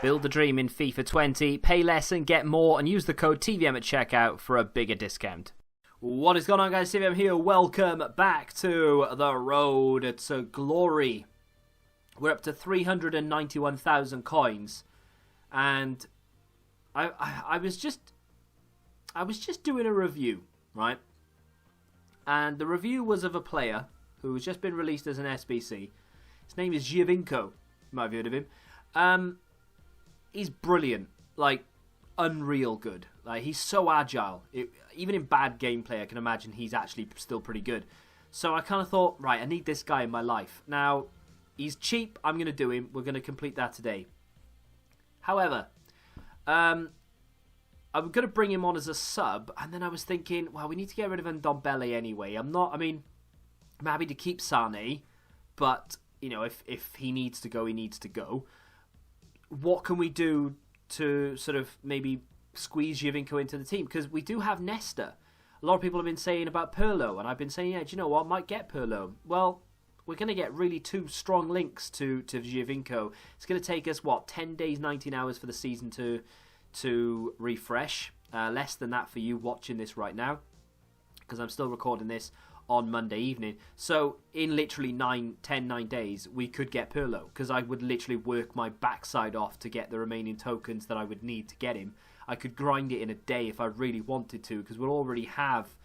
Build the dream in FIFA 20, pay less and get more, and use the code TVM at checkout for a bigger discount. What is going on, guys? TVM here. Welcome back to the road to glory. We're up to 391,000 coins, and I was just doing a review, right? And the review was of a player who has just been released as an SBC. His name is Giovinco. You might have heard of him. He's brilliant, like unreal good. Like, he's so agile. Even in bad gameplay, I can imagine he's actually still pretty good. So I kind of thought, right, I need this guy in my life. Now, he's cheap. I'm going to do him. We're going to complete that today. However, I'm going to bring him on as a sub, and then I was thinking, well, we need to get rid of Ndombele anyway. I'm happy to keep Sane, but, you know, if he needs to go, he needs to go. What can we do to sort of maybe squeeze Giovinco into the team? Because we do have Nesta. A lot of people have been saying about Pirlo, and I've been saying, yeah, do you know what, I might get Pirlo. Well, we're going to get really two strong links to Giovinco. It's going to take us, 10 days, 19 hours for the season to refresh. Less than that for you watching this right now, because I'm still recording this on Monday evening. So in literally 9 days, we could get Pirlo, because I would literally work my backside off to get the remaining tokens that I would need to get him. I could grind it in a day if I really wanted to, because we'll already have,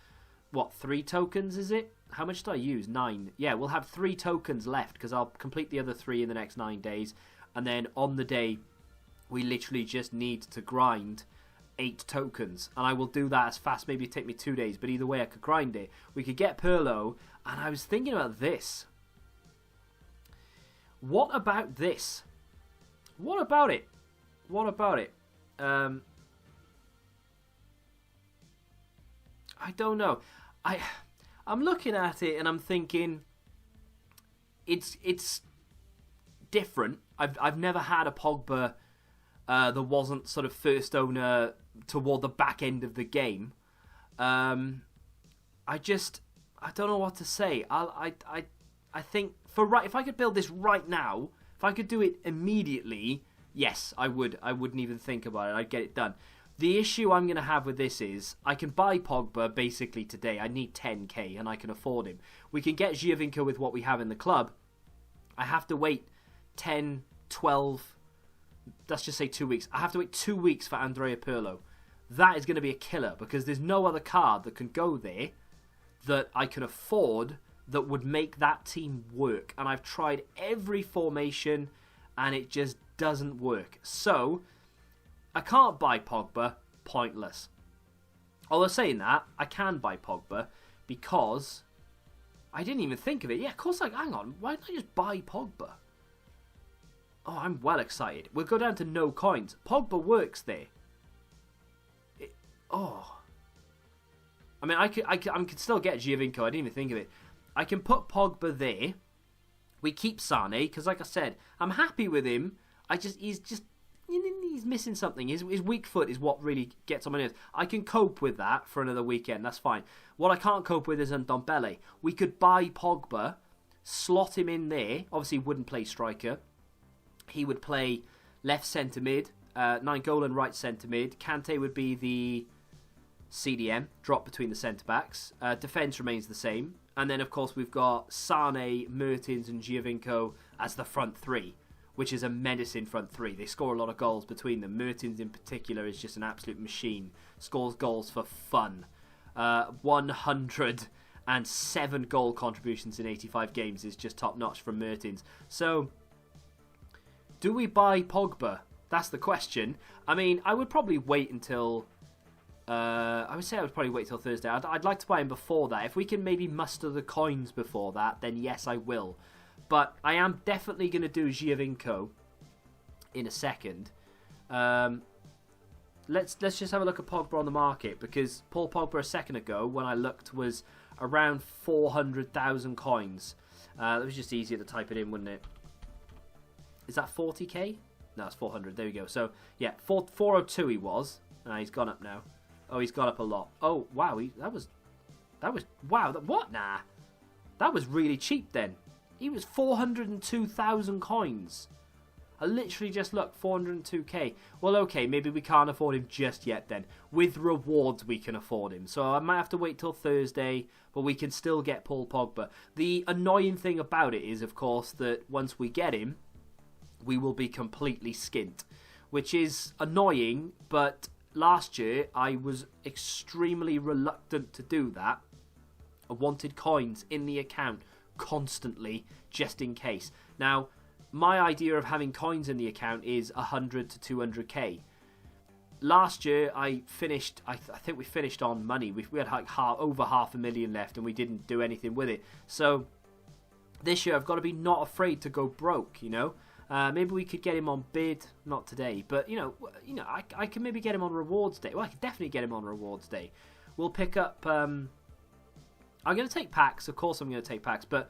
3 tokens, is it? How much did I use? 9. Yeah, we'll have 3 tokens left, because I'll complete the other 3 in the next 9 days. And then on the day, we literally just need to grind 8 tokens, and I will do that as fast. Maybe it take me 2 days, but either way I could grind it. We could get Pirlo, and I was thinking about this. What about this? What about it? What about it? I don't know. I'm looking at it and I'm thinking it's different. I've never had a Pogba that wasn't sort of first owner toward the back end of the game. I don't know what to say. I think if I could build this right now, if I could do it immediately, yes, I would. I wouldn't even think about it. I'd get it done. The issue I'm going to have with this is I can buy Pogba basically today. I need 10k and I can afford him. We can get Giovinco with what we have in the club. I have to wait 10, 12, let's just say 2 weeks. I have to wait 2 weeks for Andrea Pirlo. That is going to be a killer, because there's no other card that can go there that I can afford that would make that team work. And I've tried every formation and it just doesn't work. So I can't buy Pogba. Pointless. Although saying that, I can buy Pogba because I didn't even think of it. Yeah, of course, hang on. Why didn't I just buy Pogba? Oh, I'm well excited. We'll go down to no coins. Pogba works there. I mean, I could still get Giovinco. I didn't even think of it. I can put Pogba there. We keep Sane, because like I said, I'm happy with him. He's missing something. His weak foot is what really gets on my nerves. I can cope with that for another weekend. That's fine. What I can't cope with is Ndombele. We could buy Pogba, slot him in there. Obviously, he wouldn't play striker. He would play left centre mid, Nainggolan right centre mid. Kante would be the CDM, drop between the centre backs. Defence remains the same. And then, of course, we've got Sane, Mertens and Giovinco as the front three, which is a menacing front three. They score a lot of goals between them. Mertens in particular is just an absolute machine. Scores goals for fun. 107 goal contributions in 85 games is just top notch from Mertens. So, do we buy Pogba? That's the question. I mean, I would probably wait until... I would probably wait till Thursday. I'd like to buy him before that. If we can maybe muster the coins before that, then yes, I will. But I am definitely going to do Giovinco in a second. Let's just have a look at Pogba on the market, because Paul Pogba a second ago, when I looked, was around 400,000 coins. It was just easier to type it in, wouldn't it? Is that 40k? No, it's 400. There we go. So, yeah, 402 he was. He's gone up now. Oh, he's gone up a lot. Oh, wow. Wow. What? Nah. That was really cheap then. He was 402,000 coins. I literally just looked, 402k. Well, okay, maybe we can't afford him just yet then. With rewards, we can afford him. So I might have to wait till Thursday, but we can still get Paul Pogba. The annoying thing about it is, of course, that once we get him, we will be completely skint. Which is annoying, but last year I was extremely reluctant to do that. I wanted coins in the account constantly, just in case. Now, my idea of having coins in the account is 100 to 200k. Last year, I think we finished on money. We had like over $500,000 left, and we didn't do anything with it. So this year, I've got to be not afraid to go broke. You know, maybe we could get him on bid, not today, but I can maybe get him on rewards day. Well, I can definitely get him on rewards day. We'll pick up. I'm going to take packs, of course. I'm going to take packs, but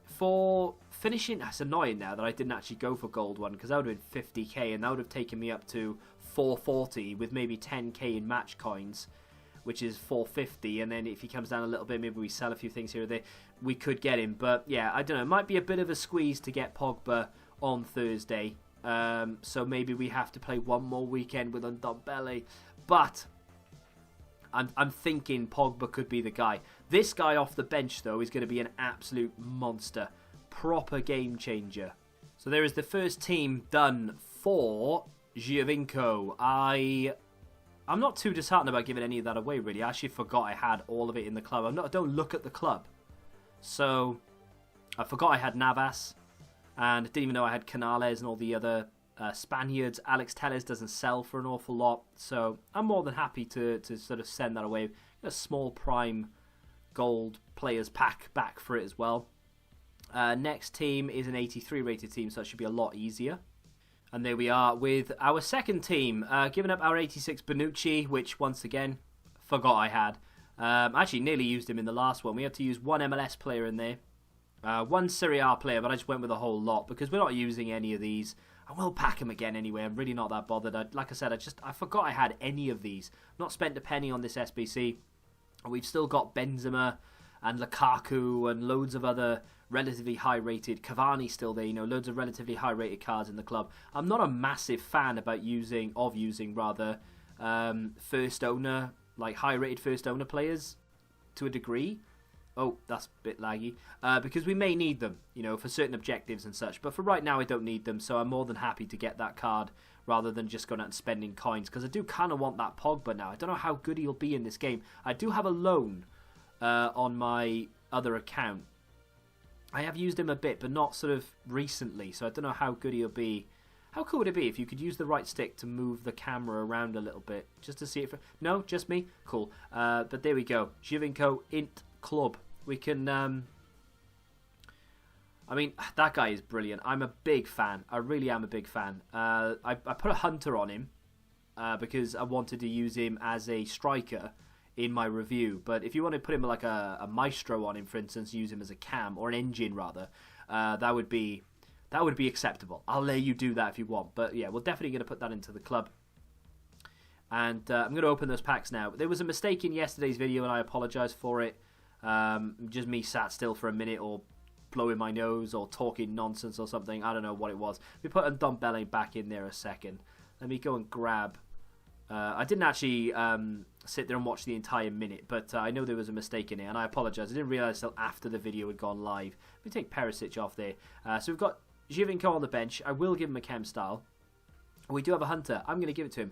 for finishing, it's annoying now that I didn't actually go for gold one, because that would have been 50k, and that would have taken me up to 440 with maybe 10k in match coins, which is 450. And then if he comes down a little bit, maybe we sell a few things here or there, we could get him. But yeah, I don't know. It might be a bit of a squeeze to get Pogba on Thursday. So maybe we have to play one more weekend with Ndombele. But I'm thinking Pogba could be the guy. This guy off the bench, though, is going to be an absolute monster. Proper game changer. So there is the first team done for Giovinco. I'm not too disheartened about giving any of that away, really. I actually forgot I had all of it in the club. I don't look at the club. So I forgot I had Navas. And I didn't even know I had Canales and all the other Spaniards. Alex Telles doesn't sell for an awful lot. So I'm more than happy to sort of send that away. A small prime gold players pack back for it as well. Next team is an 83 rated team, so it should be a lot easier. And there we are with our second team, giving up our 86 Bonucci, which once again, forgot I had. Actually nearly used him in the last one. We had to use one MLS player in there, one Serie A player, but I just went with a whole lot because we're not using any of these. I will pack them again anyway. I'm really not that bothered. Like I said, I forgot I had any of these. Not spent a penny on this SBC. We've still got Benzema and Lukaku and loads of other relatively high-rated. Cavani still there, loads of relatively high-rated cards in the club. I'm not a massive fan about using first owner, like high-rated first owner players to a degree. Oh, that's a bit laggy. Because we may need them, for certain objectives and such. But for right now, I don't need them, so I'm more than happy to get that card rather than just going out and spending coins. Because I do kind of want that Pogba now. I don't know how good he'll be in this game. I do have a loan on my other account. I have used him a bit, but not sort of recently, so I don't know how good he'll be. How cool would it be if you could use the right stick to move the camera around a little bit, just to see it? No, just me? Cool. But there we go. Giovinco Int Club. We can... I mean, that guy is brilliant. I'm a big fan. I really am a big fan. I put a hunter on him because I wanted to use him as a striker in my review. But if you want to put him like a maestro on him, for instance, use him as a cam, or an engine rather, that would be acceptable. I'll let you do that if you want. But yeah, we're definitely going to put that into the club. And I'm going to open those packs now. There was a mistake in yesterday's video, and I apologise for it. Just me sat still for a minute, or blowing my nose, or talking nonsense or something. I don't know what it was. We put Ndombele back in there a second. Let me go and grab... I didn't actually sit there and watch the entire minute, but I know there was a mistake in it, and I apologise. I didn't realise until after the video had gone live. Let me take Perisic off there. So we've got Giovinco on the bench. I will give him a chem style. We do have a hunter. I'm going to give it to him.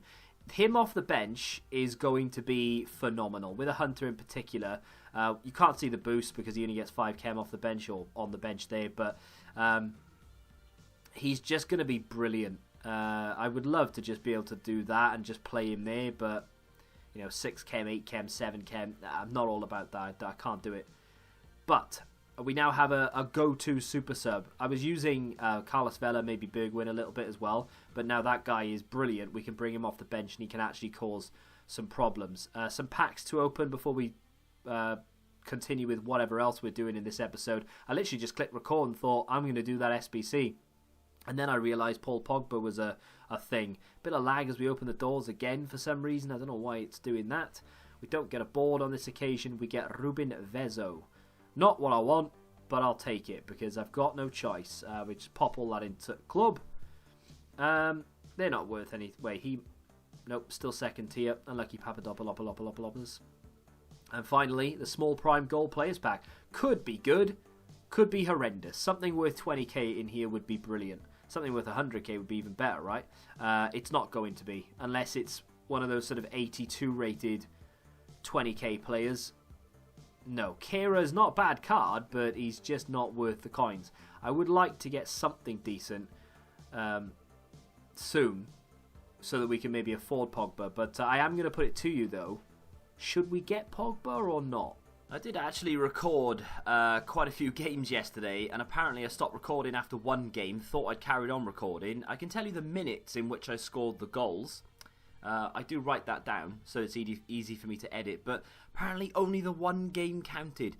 Him off the bench is going to be phenomenal. With a hunter in particular, you can't see the boost because he only gets 5 chem off the bench, or on the bench there, but he's just going to be brilliant. I would love to just be able to do that and just play him there, but 6 chem, 8 chem, 7 chem, I'm not all about that. I can't do it. But we now have a go-to super sub. I was using Carlos Vela, maybe Bergwijn a little bit as well, but now that guy is brilliant. We can bring him off the bench and he can actually cause some problems. Some packs to open before we continue with whatever else we're doing in this episode. I literally just clicked record and thought, I'm going to do that SBC. And then I realised Paul Pogba was a thing. Bit of lag as we open the doors again for some reason. I don't know why it's doing that. We don't get a board on this occasion. We get Ruben Vezo. Not what I want, but I'll take it because I've got no choice. We just pop all that into club. They're not worth any. Wait, nope, still second tier. Unlucky Papadopoulos. And finally, the small prime gold players pack. Could be good, could be horrendous. Something worth 20k in here would be brilliant. Something worth 100k would be even better, right? It's not going to be, unless it's one of those sort of 82 rated 20k players. No, Kira's not a bad card, but he's just not worth the coins. I would like to get something decent soon, so that we can maybe afford Pogba. But I am going to put it to you, though. Should we get Pogba or not? I did actually record quite a few games yesterday, and apparently I stopped recording after one game. Thought I'd carried on recording. I can tell you the minutes in which I scored the goals. I do write that down, so it's easy for me to edit. But apparently only the one game counted.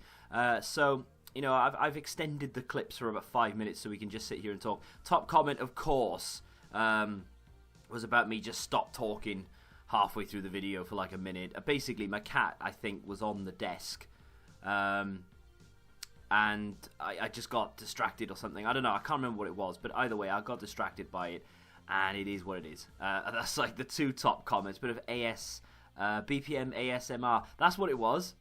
So, you know, I've extended the clips for about 5 minutes so we can just sit here and talk. Top comment, of course, was about me just stop talking halfway through the video for like a minute. Basically, my cat, I think, was on the desk. And I just got distracted or something. I don't know. I can't remember what it was. But either way, I got distracted by it. And it is what it is. That's like the two top comments. Bit of BPM ASMR. That's what it was.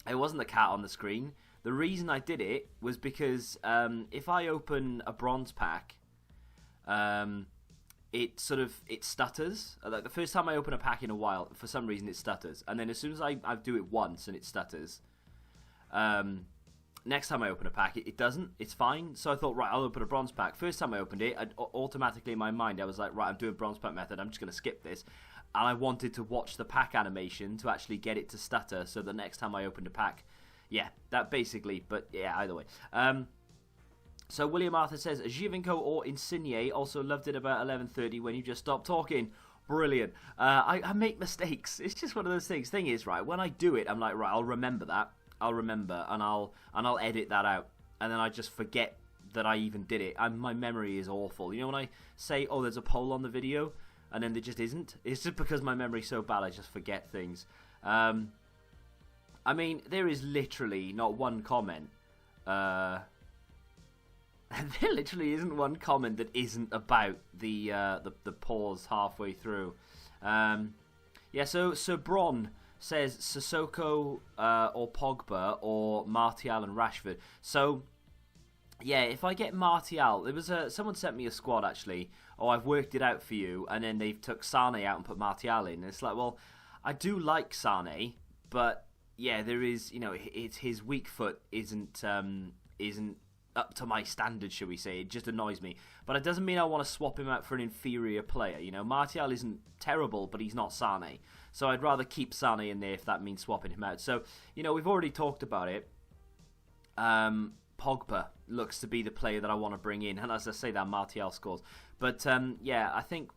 It wasn't the cat on the screen. The reason I did it was because if I open a bronze pack, it stutters. Like the first time I open a pack in a while, for some reason it stutters. And then as soon as I do it once and it stutters, next time I open a pack, it doesn't. It's fine. So I thought, right, I'll open a bronze pack. First time I opened it, automatically in my mind, I was like, right, I'm doing bronze pack method. I'm just going to skip this. And I wanted to watch the pack animation to actually get it to stutter. So the next time I opened a pack, yeah, that basically. But yeah, either way. So William Arthur says, Giovinco or Insigne, also loved it about 11:30 when you just stopped talking. Brilliant. I make mistakes. It's just one of those things. Thing is, right, when I do it, I'm like, right, I'll remember that. I'll remember, and I'll edit that out, and then I just forget that I even did it. My memory is awful. You know when I say, oh, there's a poll on the video, and then there just isn't? It's just because my memory's so bad, I just forget things. I mean, there is literally not one comment. There literally isn't one comment that isn't about the pause halfway through. Yeah, so Bron says Sissoko or Pogba or Martial and Rashford. So, yeah, if I get Martial, there was someone sent me a squad actually. Oh, I've worked it out for you, and then they've took Sane out and put Martial in. And it's like, well, I do like Sane, but yeah, there is, you know, it's his weak foot isn't up to my standards, shall we say. It just annoys me. But it doesn't mean I want to swap him out for an inferior player. You know, Martial isn't terrible, but he's not Sane. So I'd rather keep Sane in there if that means swapping him out. So, you know, we've already talked about it. Pogba looks to be the player that I want to bring in. And as I say that, Martial scores. But, yeah, I think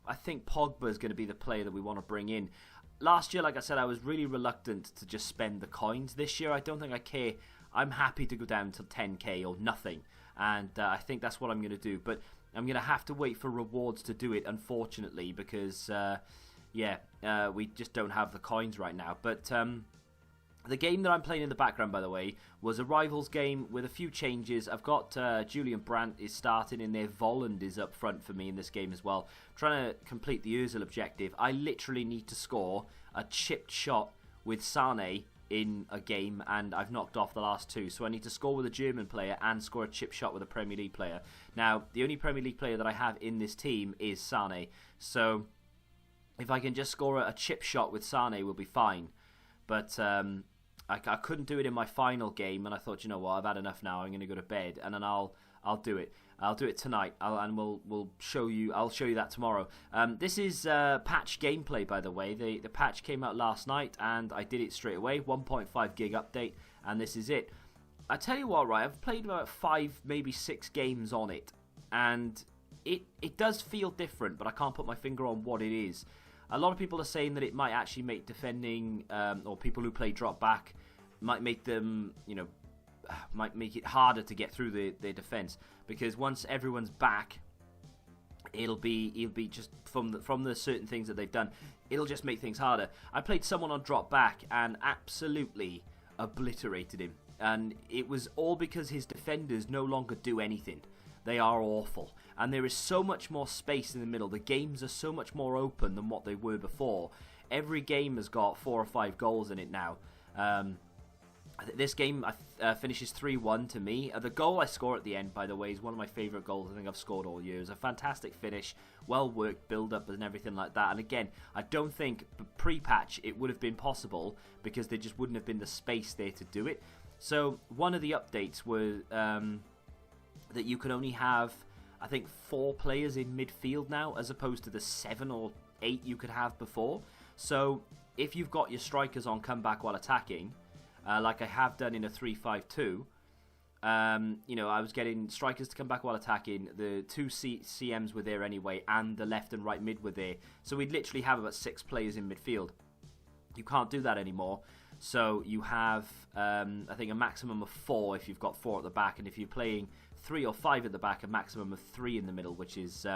Pogba is going to be the player that we want to bring in. Last year, like I said, I was really reluctant to just spend the coins. This year, I don't think I care. I'm happy to go down to 10k or nothing, and I think that's what I'm going to do. But I'm going to have to wait for rewards to do it, unfortunately, because, we just don't have the coins right now. But the game that I'm playing in the background, by the way, was a Rivals game with a few changes. I've got Julian Brandt is starting in there. Volland is up front for me in this game as well. I'm trying to complete the Özil objective. I literally need to score a chipped shot with Sane in a game, and I've knocked off the last two. So I need to score with a German player and score a chip shot with a Premier League player. Now, the only Premier League player that I have in this team is Sane. So if I can just score a chip shot with Sane, we'll be fine. But I couldn't do it in my final game, and I thought, you know what, I've had enough now. I'm going to go to bed, and then I'll do it. I'll do it tonight, and we'll show you. I'll show you that tomorrow. This is patch gameplay, by the way. The patch came out last night, and I did it straight away. 1.5 gig update, and this is it. I tell you what, right? I've played about 5, maybe 6 games on it, and it does feel different, but I can't put my finger on what it is. A lot of people are saying that it might actually make defending, or people who play drop back, might make them, you know, might make it harder to get through their defense, because once everyone's back, it'll be just from the certain things that they've done, it'll just make things harder. I played someone on drop back and absolutely obliterated him. And it was all because his defenders no longer do anything. They are awful. And there is so much more space in the middle. The games are so much more open than what they were before. Every game has got 4 or 5 goals in it now. This game finishes 3-1 to me. The goal I score at the end, by the way, is one of my favourite goals I think I've scored all year. It's a fantastic finish, well-worked build-up and everything like that. And again, I don't think pre-patch it would have been possible because there just wouldn't have been the space there to do it. So one of the updates was that you can only have, I think, 4 players in midfield now, as opposed to the 7 or 8 you could have before. So if you've got your strikers on comeback while attacking, like I have done in a 3-5-2, you know, I was getting strikers to come back while attacking. The 2 CMs were there anyway, and the left and right mid were there. So we'd literally have about 6 players in midfield. You can't do that anymore. So you have, I think, a maximum of 4 if you've got 4 at the back, and if you're playing 3 or 5 at the back, a maximum of 3 in the middle, which is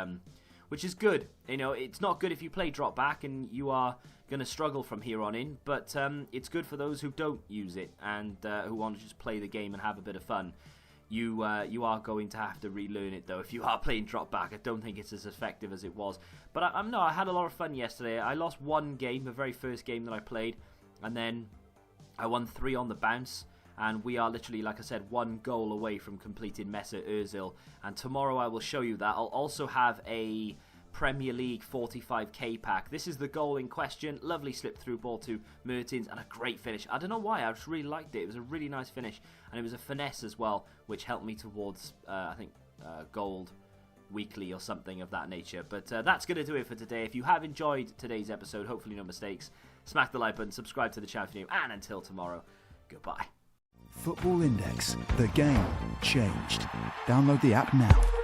good. You know, it's not good if you play drop back and you are going to struggle from here on in, but it's good for those who don't use it and who want to just play the game and have a bit of fun. You are going to have to relearn it though if you are playing drop back. I don't think it's as effective as it was, but I had a lot of fun yesterday. I lost 1 game, the very first game that I played, and then I won 3 on the bounce. And we are literally, like I said, 1 goal away from completing Mesut Ozil. And tomorrow I will show you that. I'll also have a Premier League 45k pack. This is the goal in question. Lovely slip through ball to Mertens and a great finish. I don't know why, I just really liked it. It was a really nice finish. And it was a finesse as well, which helped me towards, I think, gold weekly or something of that nature. But that's going to do it for today. If you have enjoyed today's episode, hopefully no mistakes, smack the like button, subscribe to the channel if you're new, and until tomorrow, goodbye. Football Index. The game changed. Download the app now.